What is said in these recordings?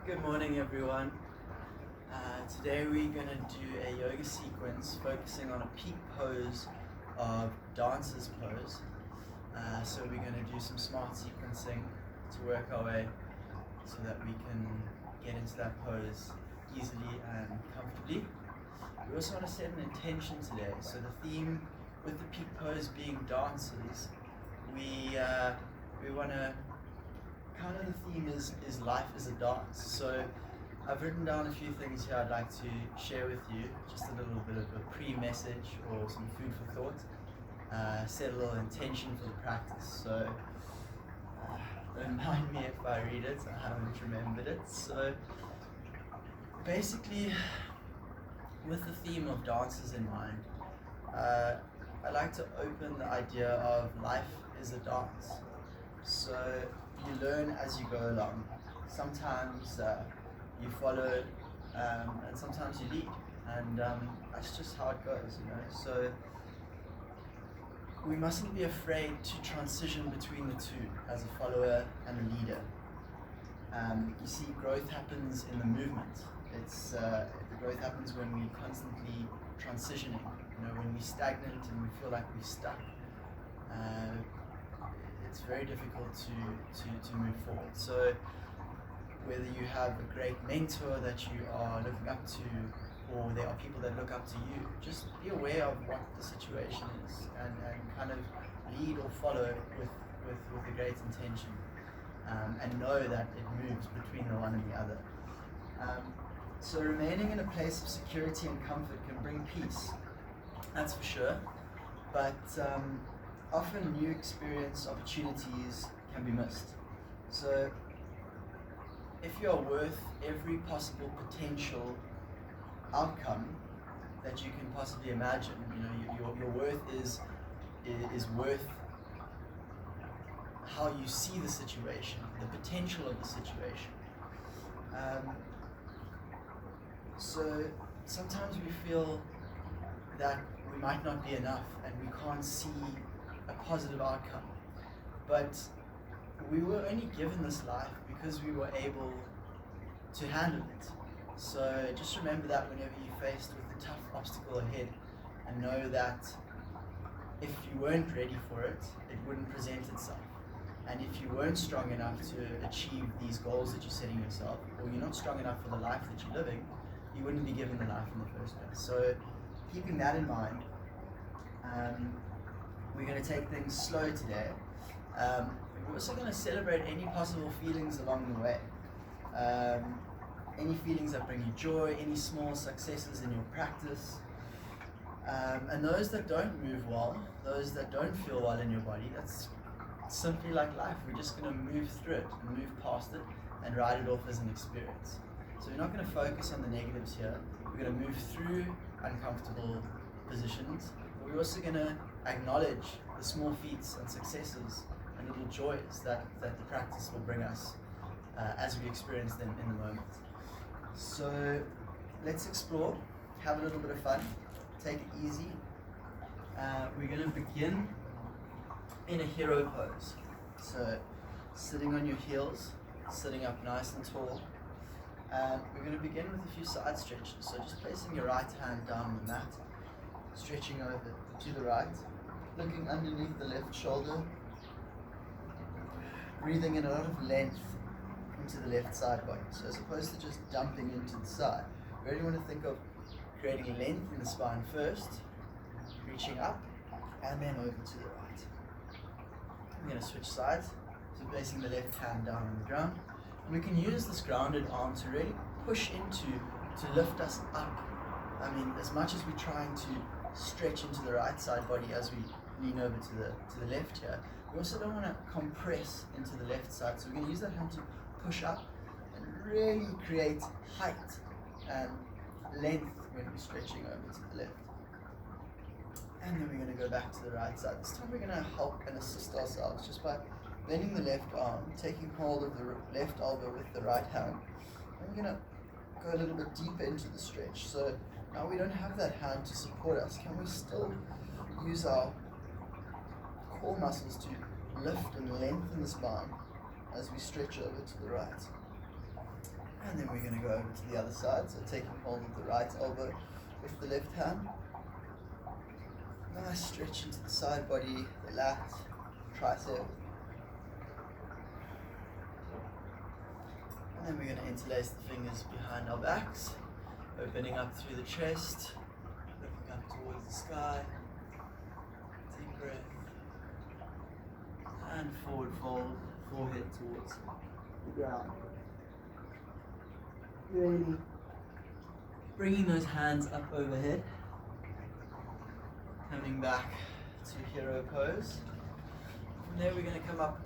Good morning, everyone. Today we're going to do a yoga sequence focusing on a peak pose of dancer's pose. So we're going to do some smart sequencing to work our way so that we can get into that pose easily and comfortably. We also want to set an intention today. So the theme with the peak pose being dancers, we want to kind of the theme is life is a dance. So I've written down a few things here I'd like to share with you, just a little bit of a pre-message or some food for thought, set a little intention for the practice. So don't mind me if I read it, I haven't remembered it. So basically, with the theme of dances in mind, I like to open the idea of life is a dance. So you learn as you go along. Sometimes you follow, and sometimes you lead, and that's just how it goes, you know. So we mustn't be afraid to transition between the two as a follower and a leader. You see, growth happens in the movement. The growth happens when we constantly transitioning. You know, when we're stagnant and we feel like we're stuck. It's very difficult to move forward. So whether you have a great mentor that you are looking up to, or there are people that look up to you, just be aware of what the situation is and kind of lead or follow with a great intention, and know that it moves between the one and the other. So remaining in a place of security and comfort can bring peace, that's for sure, but often new experience opportunities can be missed. So if you are worth every possible potential outcome that you can possibly imagine, you know, your worth is worth how you see the situation, the potential of the situation. So sometimes we feel that we might not be enough and we can't see a positive outcome, but we were only given this life because we were able to handle it. So just remember that whenever you're faced with a tough obstacle ahead, and know that if you weren't ready for it, it wouldn't present itself. And if you weren't strong enough to achieve these goals that you're setting yourself, or you're not strong enough for the life that you're living, you wouldn't be given the life in the first place. So keeping that in mind, we're going to take things slow today. We're also going to celebrate any possible feelings along the way. Any feelings that bring you joy, any small successes in your practice. And those that don't move well, those that don't feel well in your body, that's simply like life. We're just going to move through it and move past it and write it off as an experience. So we're not going to focus on the negatives here. We're going to move through uncomfortable positions. We're also going to acknowledge the small feats and successes and little joys that the practice will bring us as we experience them in the moment. So let's explore, have a little bit of fun, take it easy. We're going to begin in a hero pose. So sitting on your heels, sitting up nice and tall. We're going to begin with a few side stretches. So just placing your right hand down on the mat, stretching over to the right, looking underneath the left shoulder, breathing in a lot of length into the left side body. So as opposed to just dumping into the side, we really want to think of creating length in the spine first, reaching up, and then over to the right. We're going to switch sides, so placing the left hand down on the ground. And we can use this grounded arm to really push to lift us up. I mean, as much as we're trying to stretch into the right side body as we lean over to the left here, we also don't want to compress into the left side. So we're going to use that hand to push up and really create height and length when we're stretching over to the left. And then we're going to go back to the right side. This time we're going to help and assist ourselves just by bending the left arm, taking hold of the left elbow with the right hand. And we're going to go a little bit deeper into the stretch. So now we don't have that hand to support us. Can we still use our core muscles to lift and lengthen the spine as we stretch over to the right? And then we're going to go over to the other side, so taking hold of the right elbow with the left hand. Nice stretch into the side body, the lat, tricep. And then we're going to interlace the fingers behind our backs, opening up through the chest, looking up towards the sky. Deep breath. And forward fold, forehead towards the ground. Really bringing those hands up overhead. Coming back to hero pose. From there we're going to come up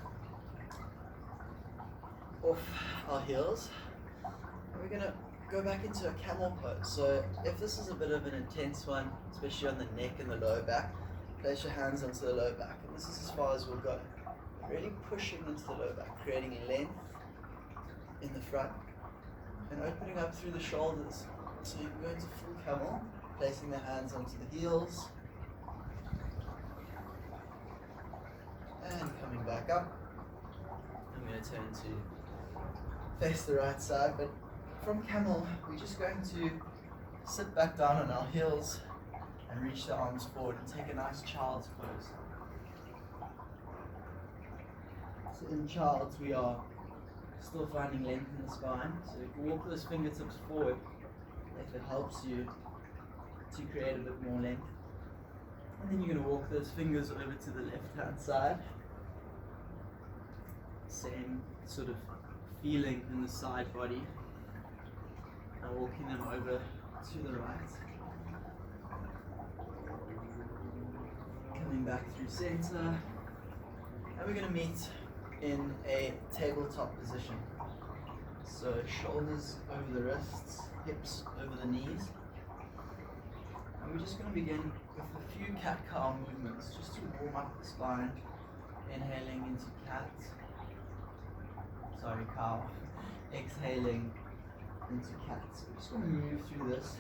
off our heels. And we're going to go back into a camel pose. So if this is a bit of an intense one, especially on the neck and the lower back, place your hands onto the lower back. And this is as far as we'll go. Really pushing into the lower back, creating length in the front and opening up through the shoulders. So you can go into full camel, placing the hands onto the heels and coming back up. I'm going to turn to face the right side, but from camel we're just going to sit back down on our heels and reach the arms forward and take a nice child's pose. So in child's we are still finding length in the spine, so you can walk those fingertips forward if it helps you to create a bit more length. And then you're going to walk those fingers over to the left hand side. Same sort of feeling in the side body. And walking them over to the right. Coming back through center. And we're going to meet in a tabletop position. So shoulders over the wrists, hips over the knees. And we're just going to begin with a few cat-cow movements just to warm up the spine. Inhaling into cow. Exhaling into cat. So we're just going to move through this.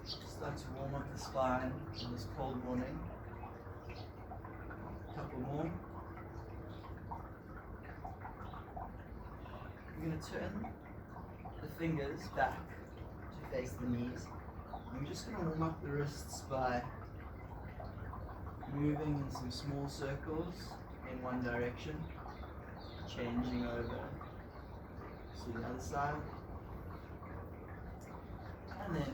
Start to warm up the spine on this cold morning. A couple more. We're going to turn the fingers back to face the knees. And we're just going to warm up the wrists by moving in some small circles in one direction, changing over to the other side. And then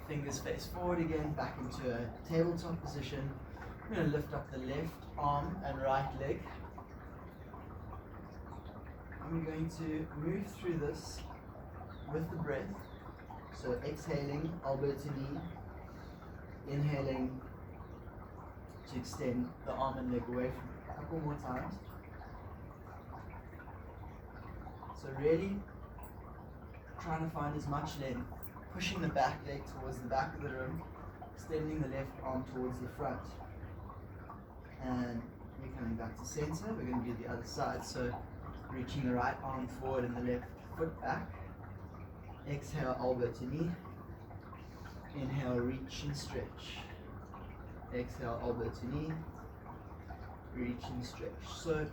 fingers face forward again, back into a tabletop position. We're going to lift up the left arm and right leg. And we're going to move through this with the breath. So exhaling, elbow to knee. Inhaling to extend the arm and leg away from you. A couple more times. So really trying to find as much length. Pushing the back leg towards the back of the room. Extending the left arm towards the front. And we're coming back to center. We're going to do the other side. So reaching the right arm forward and the left foot back. Exhale, elbow to knee. Inhale, reach and stretch. Exhale, elbow to knee. Reach and stretch. So,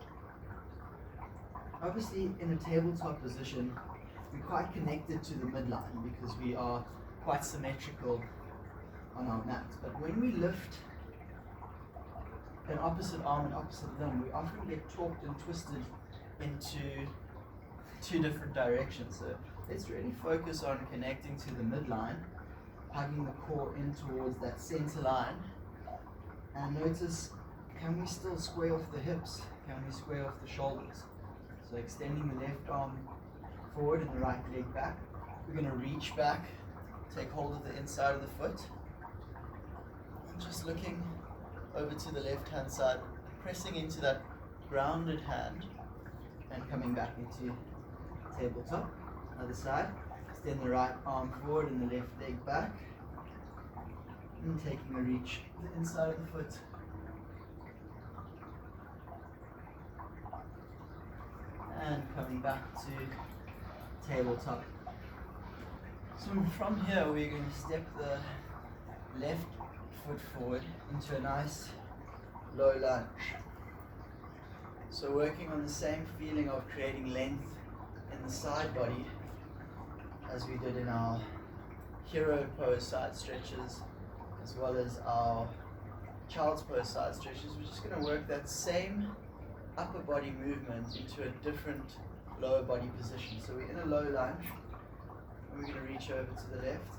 obviously in a tabletop position, we're quite connected to the midline because we are quite symmetrical on our mat. But when we lift an opposite arm and opposite limb, we often get torqued and twisted into two different directions. So let's really focus on connecting to the midline, hugging the core in towards that center line, and notice, can we still square off the hips? Can we square off the shoulders? So extending the left arm forward and the right leg back. We're going to reach back, take hold of the inside of the foot, and just looking over to the left hand side, pressing into that grounded hand and coming back into tabletop. Other side, extend the right arm forward and the left leg back, and taking a reach to the inside of the foot. And coming back to tabletop. So from here we're going to step the left foot forward into a nice low lunge. So working on the same feeling of creating length in the side body, as we did in our hero pose side stretches, as well as our child's pose side stretches. We're just going to work that same upper body movement into a different lower body position. So we're in a low lunge, and we're going to reach over to the left.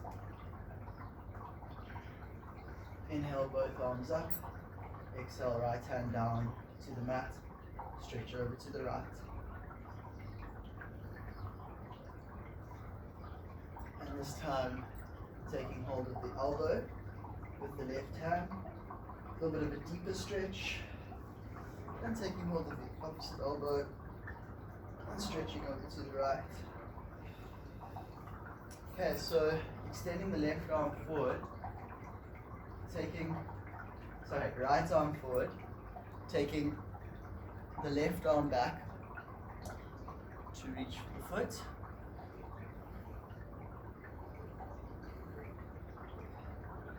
Inhale, both arms up. Exhale, right hand down to the mat. Stretch over to the right. And this time, taking hold of the elbow with the left hand. A little bit of a deeper stretch. And taking hold of the opposite elbow and stretching over to the right. Okay, so extending the left arm forward. Right arm forward, taking the left arm back to reach for the foot.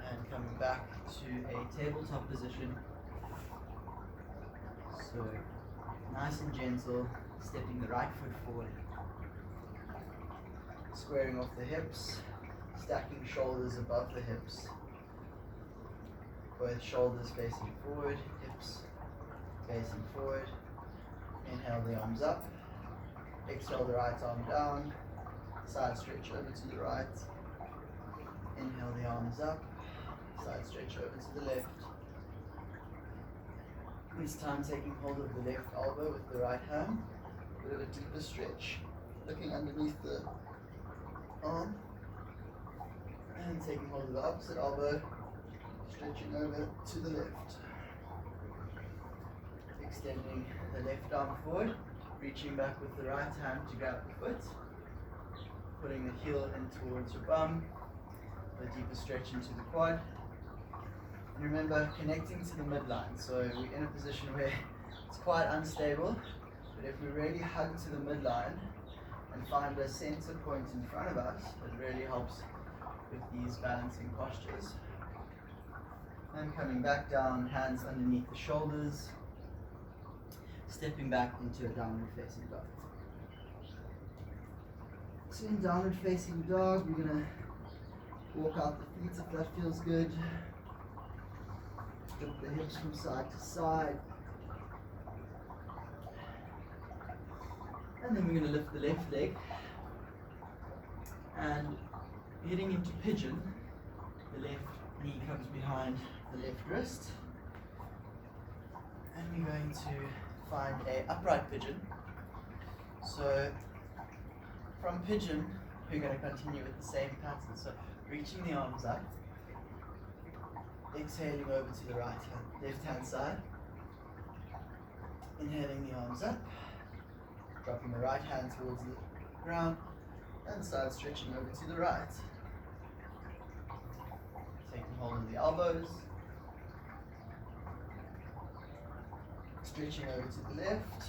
And coming back to a tabletop position. So nice and gentle, stepping the right foot forward. Squaring off the hips, stacking shoulders above the hips. Both shoulders facing forward, hips facing forward. Inhale the arms up. Exhale the right arm down. Side stretch over to the right. Inhale the arms up. Side stretch over to the left. This time taking hold of the left elbow with the right hand. A bit of a deeper stretch. Looking underneath the arm. And taking hold of the opposite elbow. Stretching over to the left. Extending the left arm forward, reaching back with the right hand to grab the foot. Putting the heel in towards your bum. A deeper stretch into the quad. And remember, connecting to the midline. So we're in a position where it's quite unstable, but if we really hug to the midline and find a center point in front of us, it really helps with these balancing postures. And coming back down, hands underneath the shoulders, stepping back into a downward facing dog. So in downward facing dog, we're going to walk out the feet if that feels good. Flip the hips from side to side. And then we're going to lift the left leg. And heading into pigeon, the left knee comes behind the left wrist, and we're going to find a upright pigeon. So from pigeon, we're going to continue with the same pattern. So reaching the arms up, exhaling over to the left hand side, inhaling the arms up, dropping the right hand towards the ground, and side stretching over to the right. Taking hold of the elbows, stretching over to the left,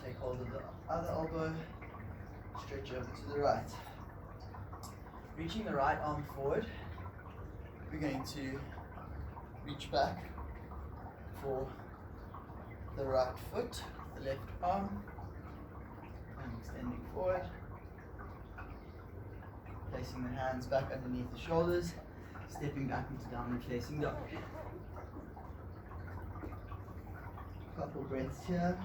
take hold of the other elbow, stretch over to the right. Reaching the right arm forward, we're going to reach back for the right foot, the left arm, and extending forward. Placing the hands back underneath the shoulders, stepping back into downward facing dog. Couple breaths here.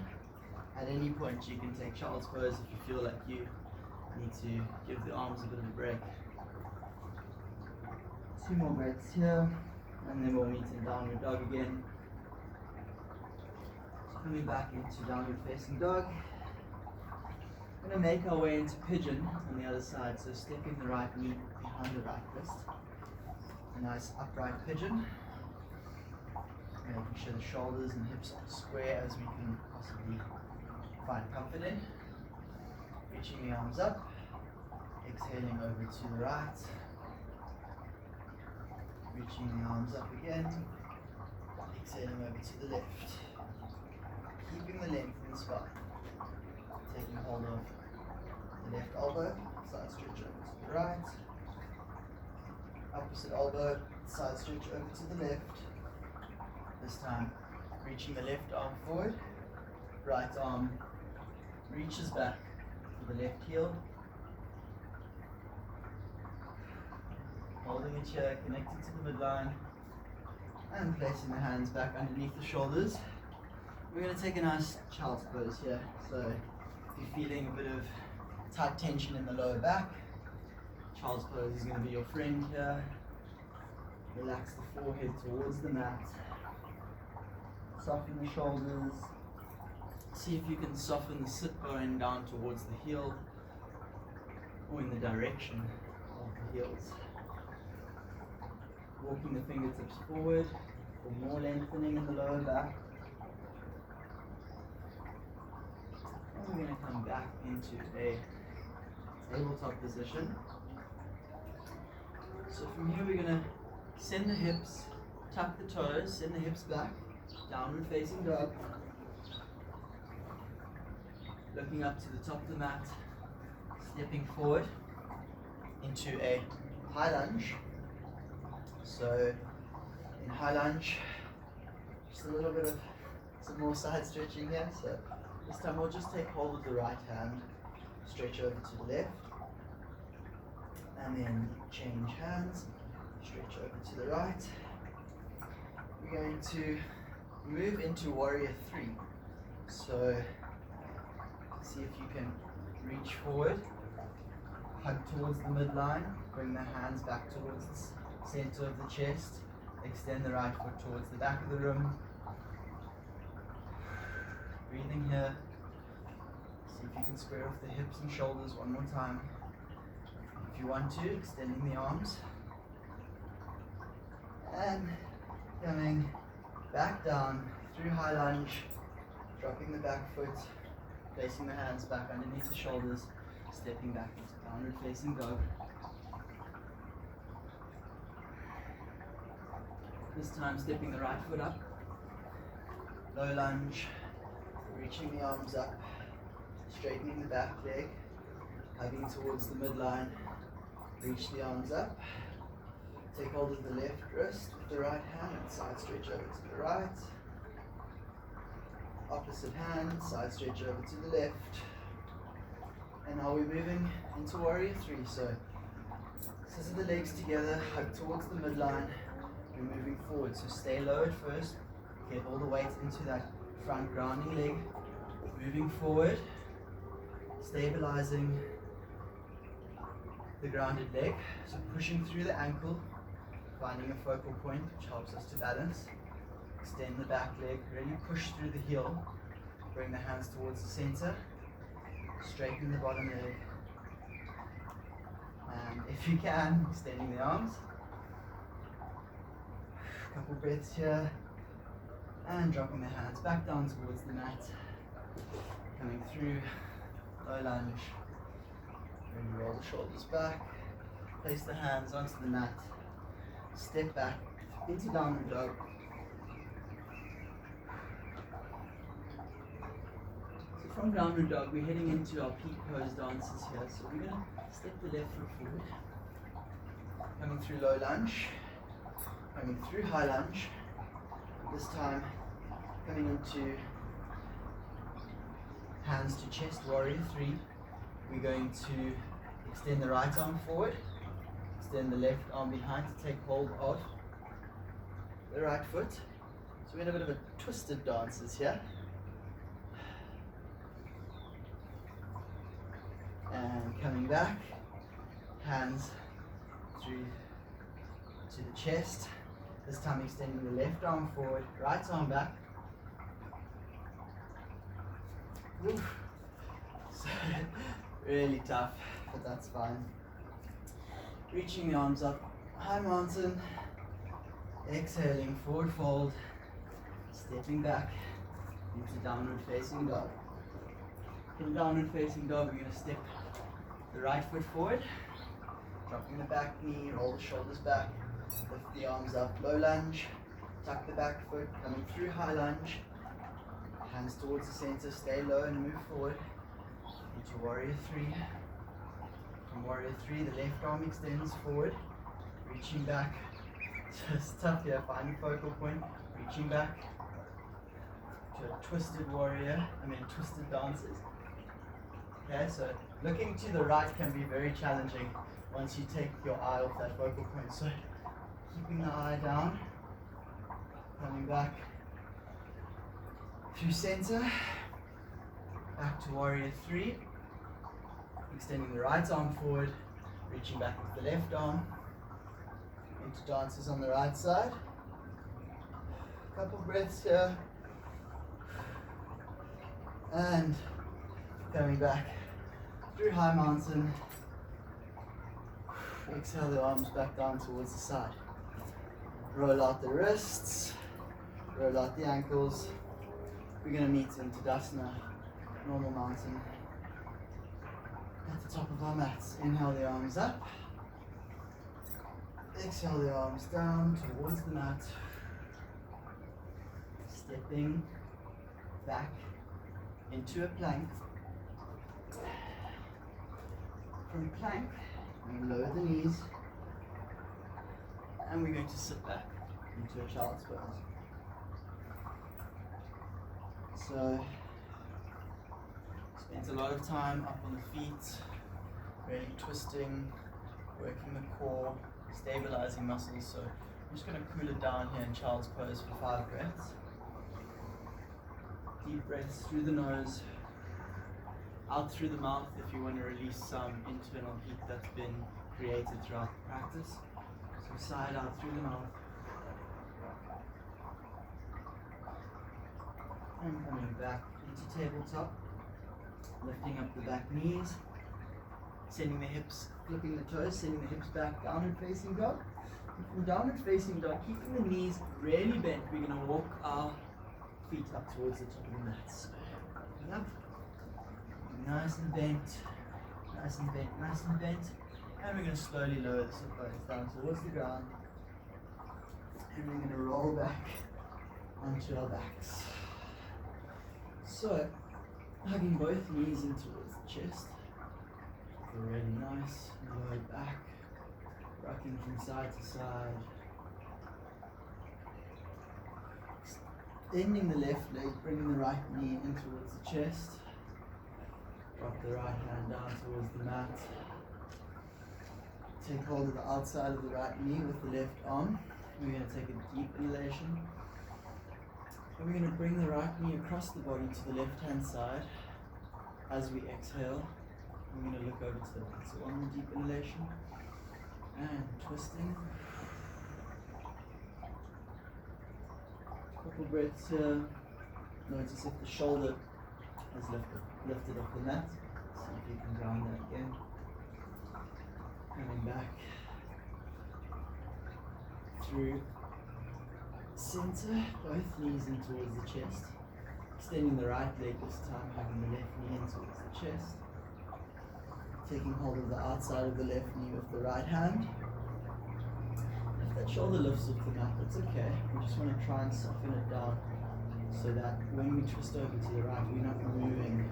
At any point you can take child's pose if you feel like you need to give the arms a bit of a break. 2 more breaths here, and then we'll meet in downward dog again. So coming back into downward facing dog. We're going to make our way into pigeon on the other side, so stepping the right knee behind the right wrist. A nice upright pigeon. Making sure the shoulders and hips are square as we can possibly find comfort in. Reaching the arms up, exhaling over to the right. Reaching the arms up again, exhaling over to the left. Keeping the length in the spine. Taking hold of the left elbow, side stretch over to the right. Opposite elbow, side stretch over to the left. This time, reaching the left arm forward, right arm reaches back for the left heel, holding it here, connected to the midline, and placing the hands back underneath the shoulders. We're going to take a nice child's pose here. So if you're feeling a bit of tight tension in the lower back, child's pose is going to be your friend here. Relax the forehead towards the mat. Soften the shoulders. See if you can soften the sit bone down towards the heel or in the direction of the heels. Walking the fingertips forward for more lengthening in the lower back. And we're going to come back into a tabletop position. So from here we're going to send the hips, tuck the toes, send the hips back, downward facing dog. Looking up to the top of the mat, stepping forward into a high lunge. So in high lunge, just a little bit of some more side stretching here. So this time we'll just take hold of the right hand, stretch over to the left, and then change hands, stretch over to the right. We're going to move into warrior 3. So see if you can reach forward, hug towards the midline, bring the hands back towards the center of the chest, extend the right foot towards the back of the room. Breathing here. See if you can square off the hips and shoulders one more time. If you want to, extending the arms. And coming back down through high lunge, dropping the back foot, placing the hands back underneath the shoulders, stepping back into downward facing dog. This time stepping the right foot up, low lunge, reaching the arms up, straightening the back leg, hugging towards the midline, reach the arms up, take hold of the left wrist with the right hand and side stretch over to the right. Opposite hand, side stretch over to the left. And now we're moving into warrior 3. So scissor the legs together, hug towards the midline. We're moving forward, so stay low at first. Get all the weight into that front grounding leg. Moving forward, stabilizing the grounded leg. So pushing through the ankle, finding a focal point which helps us to balance. Extend the back leg, really push through the heel. Bring the hands towards the center. Straighten the bottom leg. And if you can, extending the arms. Couple breaths here. And dropping the hands back down towards the mat. Coming through, low lunge. Really roll the shoulders back. Place the hands onto the mat. Step back into downward dog. From downward dog, we're heading into our peak pose dances here. So we're going to step the left foot forward. Coming through low lunge. Coming through high lunge. This time coming into hands to chest, warrior 3. We're going to extend the right arm forward. Extend the left arm behind to take hold of the right foot. So we're in a bit of a twisted dances here. And coming back, hands through to the chest. This time extending the left arm forward, right arm back. Oof. So, really tough, but that's fine. Reaching the arms up, high mountain. Exhaling, forward fold. Stepping back into downward facing dog. From downward facing dog, we're going to step the right foot forward, dropping the back knee, roll the shoulders back, lift the arms up, low lunge, tuck the back foot, coming through high lunge, hands towards the center, stay low and move forward into warrior 3. From warrior 3, the left arm extends forward, reaching back. Just tough here, finding focal point, reaching back to a twisted twisted dances. Okay, so looking to the right can be very challenging once you take your eye off that focal point. So keeping the eye down, coming back through center, back to warrior 3, extending the right arm forward, reaching back with the left arm, into dances on the right side. Couple breaths here, and coming back through high mountain. Exhale the arms back down towards the side. Roll out the wrists, roll out the ankles. We're going to meet in Tadasana, normal mountain. At the top of our mats, inhale the arms up. Exhale the arms down towards the mat. Stepping back into a plank. From plank, we lower the knees, and we're going to sit back into a child's pose. So, spent a lot of time up on the feet, really twisting, working the core, stabilizing muscles. So I'm just going to cool it down here in child's pose for 5 breaths. Deep breaths through the nose, out through the mouth if you want to release some internal heat that's been created throughout the practice. So side out through the mouth. And coming back into tabletop, lifting up the back knees, sending the hips, flipping the toes, sending the hips back, downward facing dog. And from downward facing dog, keeping the knees really bent, we're going to walk our feet up towards the top of the mat. So, up, nice and bent, nice and bent, nice and bent. And we're going to slowly lower the sit bones down towards the ground. And we're going to roll back onto our backs. So, hugging both knees in towards the chest. Feel really nice, lower back, rocking from side to side. Extending the left leg, bringing the right knee in towards the chest. Drop the right hand down towards the mat. Take hold of the outside of the right knee with the left arm. We're going to take a deep inhalation. And we're going to bring the right knee across the body to the left hand side. As we exhale, we're going to look over to the right. So one more deep inhalation. And twisting. Couple breaths here. Notice if the shoulder is lifted off the mat. See if you can ground that again. Coming back through center, both knees in towards the chest. Extending the right leg this time, hugging the left knee in towards the chest. Taking hold of the outside of the left knee with the right hand. If that shoulder lifts off the mat, that's okay. We just want to try and soften it down so that when we twist over to the right, we're not moving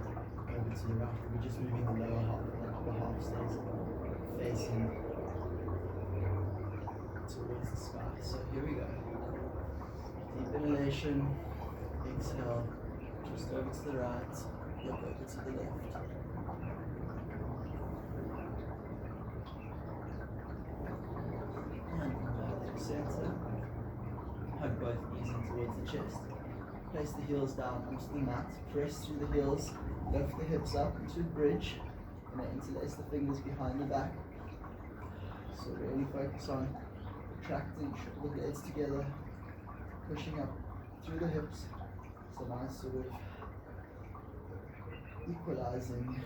over to the right, we're just moving the lower half, and the upper half stays facing towards the sky. So here we go. Deep inhalation, exhale, twist over to the right, look over to the left. And come back to center. Hug both knees in towards the chest. Place the heels down onto the mat, press through the heels, lift the hips up into a bridge, and then interlace the fingers behind the back. So really focus on retracting shoulder blades together, pushing up through the hips. It's a nice sort of equalizing,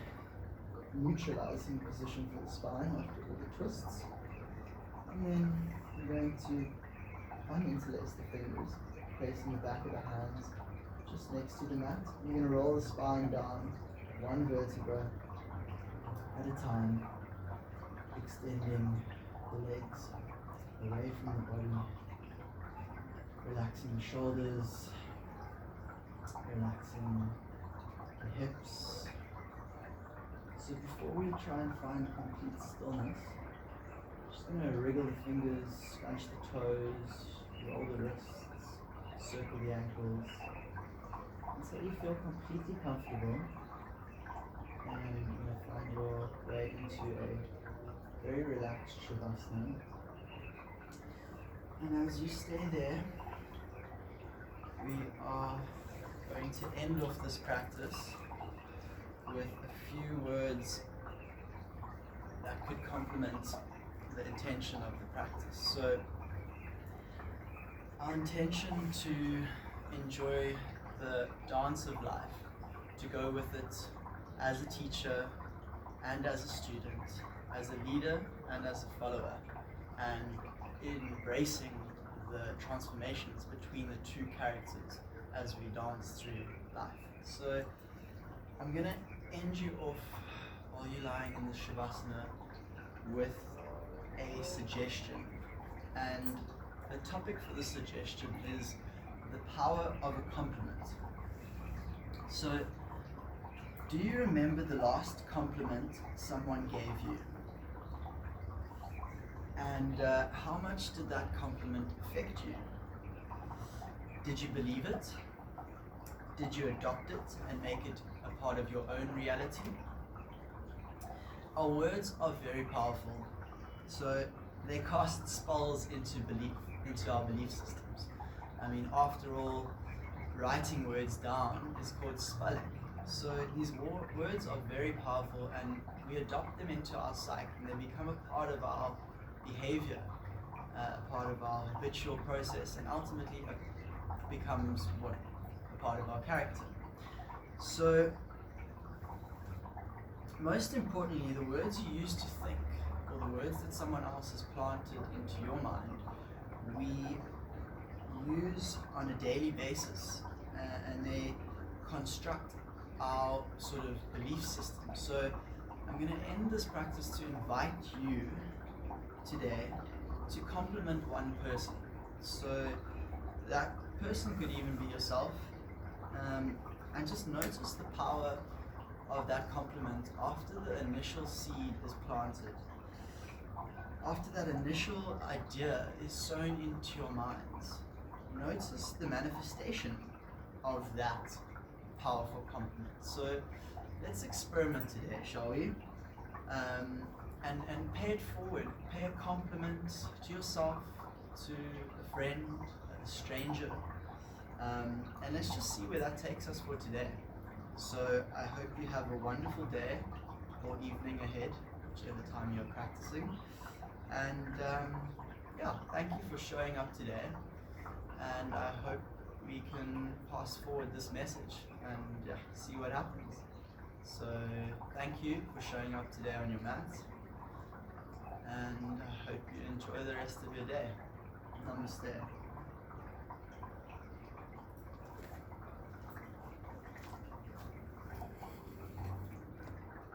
neutralizing position for the spine after all the twists. And then we're going to uninterlace the fingers, placing the back of the hands just next to the mat. We're going to roll the spine down, one vertebra at a time, extending the legs away from the body, relaxing the shoulders, relaxing the hips. So before we try and find complete stillness, just going to wriggle the fingers, scrunch the toes, roll the wrists, circle the ankles, until you feel completely comfortable. And you're going to find your way into a very relaxed Shavasana. And as you stay there, we are going to end off this practice with a few words that could complement the intention of the practice. So, our intention to enjoy the dance of life, to go with it as a teacher and as a student, as a leader and as a follower, and embracing the transformations between the two characters as we dance through life. So I'm going to end you off while you're lying in the Shavasana with a suggestion. And the topic for the suggestion is the power of a compliment. So, do you remember the last compliment someone gave you? And how much did that compliment affect you? Did you believe it? Did you adopt it and make it a part of your own reality? Our words are very powerful, so they cast spells into our belief systems. I mean, after all, writing words down is called spelling. So these words are very powerful, and we adopt them into our psyche, and they become a part of our behavior, a part of our habitual process, and ultimately becomes a part of our character. So, most importantly, the words you use to think, or the words that someone else has planted into your mind, we use on a daily basis, and they construct our sort of belief system. So I'm going to end this practice to invite you today to compliment one person. So that person could even be yourself, and just notice the power of that compliment after the initial seed is planted. After that initial idea is sown into your minds, notice the manifestation of that powerful compliment. So let's experiment today, shall we? And pay it forward. Pay a compliment to yourself, to a friend, a stranger, and let's just see where that takes us for today. So I hope you have a wonderful day or evening ahead, whichever time you're practicing. And thank you for showing up today. And I hope we can pass forward this message and see what happens. So thank you for showing up today on your mat. And I hope you enjoy the rest of your day. Namaste.